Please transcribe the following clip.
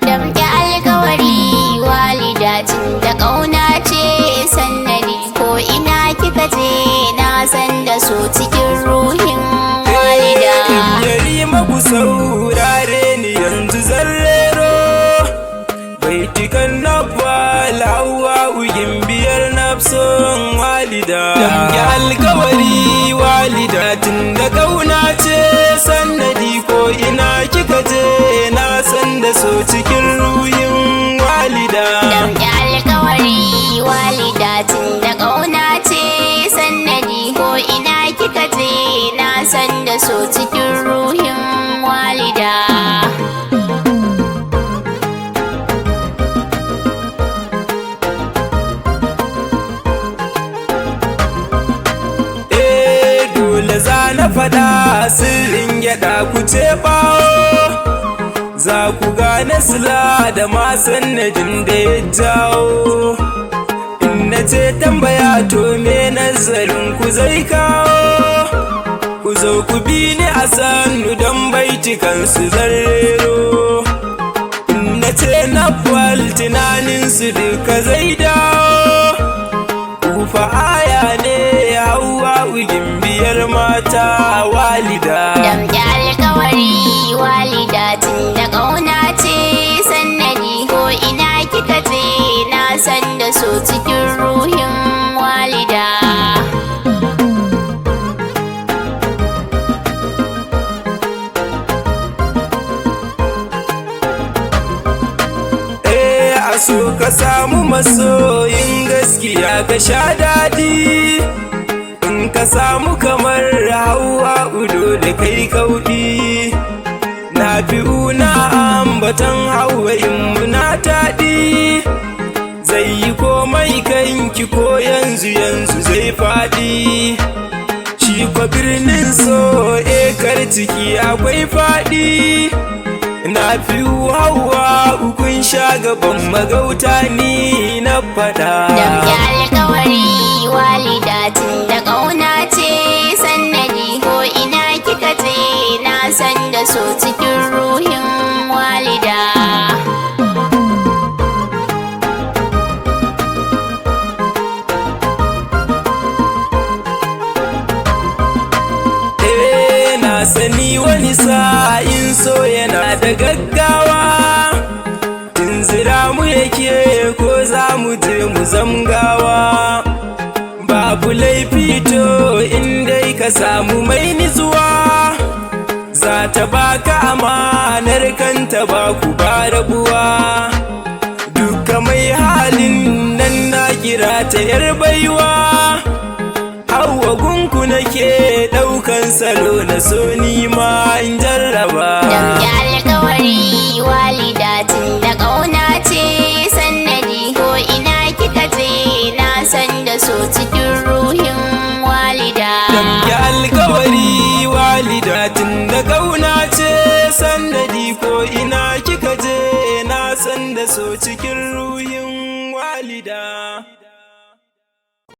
Damke alkawari walida tun da ƙauna ce sannadi ko ina kika je na san da so cikin ruhin walida. Yarima ku saurare ni yanzu zarrero baitikan nabwal hawa ugin biyar nafson walida. Damke alkawari walida tun da ƙauna ce sannadi ko ina kika je na san da so cikin ruhin walida. Damke alkawari walida tun da ƙauna ce sannadi ko ina kika je na san da so cikin ruhin walida. Dole za na faɗa sirrin gyaɗa ku ce bawo, za ku gane sila da ma sannadin da ya jawo. In na ce tambaya to me nazarin ku zai kawo, ku zo ku bi ni a sannu don baitikan su zarrero. In na ce na fal tunaninsu duka zai dawo, kufa aya ne hawa ugin biyar mata walida. Damke alkawari walida tun da ƙauna ce sannadi ko ina kika je na san da so cikin ruhin walida. A so ka samu masoyin gaskiya ka sha daɗi, in ka samu kamar hawa udo da kai kauɗi. Na fi una ambatan hawa in muna taɗi, zai yi komai kanki ko yanzu zai faɗi. Shi kwa birnin so ekar ciki akwai faɗi, na fi hawa ukun sha gaban magauta ni na faɗa. Damke alkawari walida tun da ƙauna ce sannadi ko ina kika je na san da so cikin ruhin walida. Na sani wani sa'in so yana da gaggawa, tunzira mu yake ko za mu je mu zamgawa. Babu laifi to in dai ka samu mai nizuwa, za ta baka amanar kanta ba ku ba rabuwa. Duka mai halin nan na kira ta yar baiwa, hawa gunku nake ɗaukan salo na so ni ma in jarraba. Damke alkawari walida tun da ƙauna ce sannadi ko ina kika je na san da so cikin ruhin walida. Damke alkawari walida tun da ƙauna ce sannadi ko ina kika je na san da so cikin